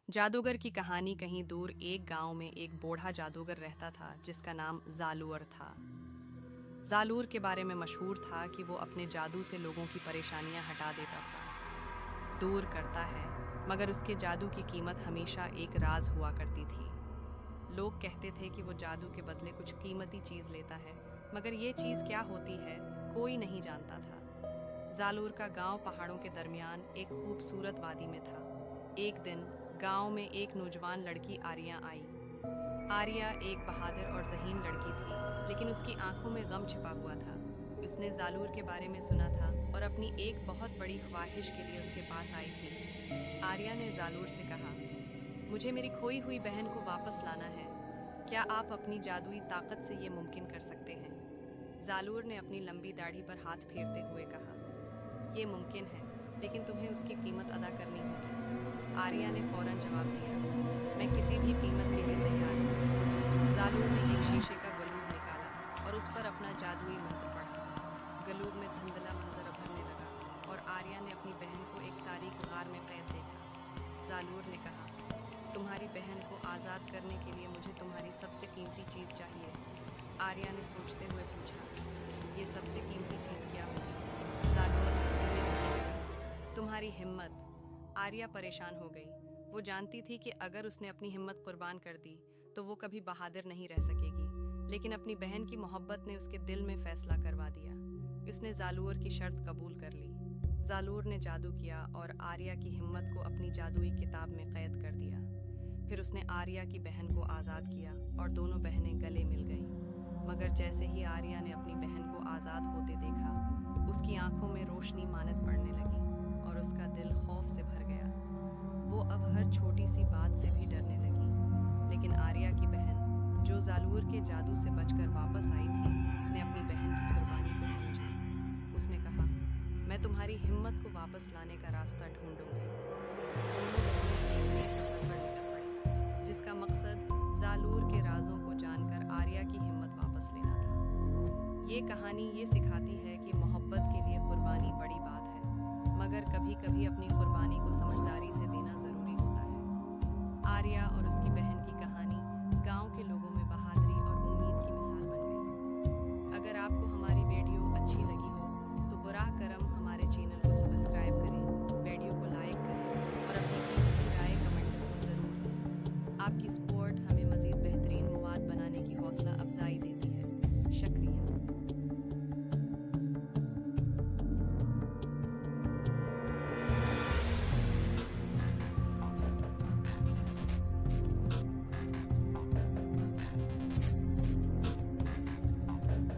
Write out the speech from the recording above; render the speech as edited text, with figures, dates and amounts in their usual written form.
जादूगर की कहानी कहीं दूर एक गांव में एक बूढ़ा जादूगर रहता था जिसका नाम जालूर था। जालूर के बारे में मशहूर था कि वो अपने जादू से लोगों की परेशानियां हटा देता था, दूर करता है, मगर उसके जादू की कीमत हमेशा एक राज हुआ करती थी। लोग कहते थे कि वो जादू के बदले कुछ कीमती चीज लेता है, मगर ये चीज क्या होती है कोई नहीं जानता था। जालूर का गांव पहाड़ों के दरमियान एक खूबसूरत वादी में था। एक दिन गांव में एक नौजवान लड़की आर्या आई। आर्या एक बहादुर और ज़हीन लड़की थी, लेकिन उसकी आंखों में गम छिपा हुआ था। उसने जालूर के बारे में सुना था और अपनी एक बहुत बड़ी ख्वाहिश के लिए उसके पास आई थी। आर्या ने जालूर से कहा, मुझे मेरी खोई हुई बहन को वापस लाना है। क्या आप अपनी जादुई ताकत से ये मुमकिन कर सकते हैं? जालूर ने अपनी लंबी दाढ़ी पर हाथ फेरते हुए कहा, ये मुमकिन है, लेकिन तुम्हें उसकी कीमत अदा करनी होगी। आर्या ने फौरन जवाब दिया, मैं किसी भी कीमत के लिए तैयार हूँ। जालूर ने एक शीशे का गलूब निकाला और उस पर अपना जादुई मंत्र पढ़ा। गलूब में धुंधला मंजर उभरने लगा और आर्या ने अपनी बहन को एक तारीख गार में कैद देखा। जालूर ने कहा, तुम्हारी बहन को आज़ाद करने के लिए मुझे तुम्हारी सबसे कीमती चीज़ चाहिए। आर्या ने सोचते हुए पूछा, ये सबसे कीमती चीज़ क्या होगी? जालूर ने तुम्हारी हिम्मत। आर्या परेशान हो गई। वो जानती थी कि अगर उसने अपनी हिम्मत कुर्बान कर दी तो वो कभी बहादुर नहीं रह सकेगी, लेकिन अपनी बहन की मोहब्बत ने उसके दिल में फैसला करवा दिया। उसने जालूर की शर्त कबूल कर ली। जालूर ने जादू किया और आर्या की हिम्मत को अपनी जादुई किताब में कैद कर दिया। फिर उसने आर्या की बहन को आज़ाद किया और दोनों बहनें गले मिल गईं। मगर जैसे ही आर्या ने अपनी बहन को आज़ाद होते देखा, उसकी आंखों में रोशनी मानद पड़ने लगी और उसका दिल खौफ से भर गया। वो अब हर छोटी सी बात से भी डरने लगी। लेकिन आर्या की बहन, जो जालूर के जादू से बचकर वापस आई थी, ने अपनी बहन की कुर्बानी को समझा। उसने कहा, मैं तुम्हारी हिम्मत को वापस लाने का रास्ता ढूंढूंगी। दोनों बहनें एक नए सफर पर निकल पड़ी, जिसका मकसद जालूर के राजों को जानकर आर्या की हिम्मत वापस लेना था। ये कहानी ये सिखाती है कि मोहब्बत के लिए कुर्बानी बड़ी बात है, मगर कभी-कभी अपनी कुर्बानी को समझदारी से देना जरूरी होता है। आर्या और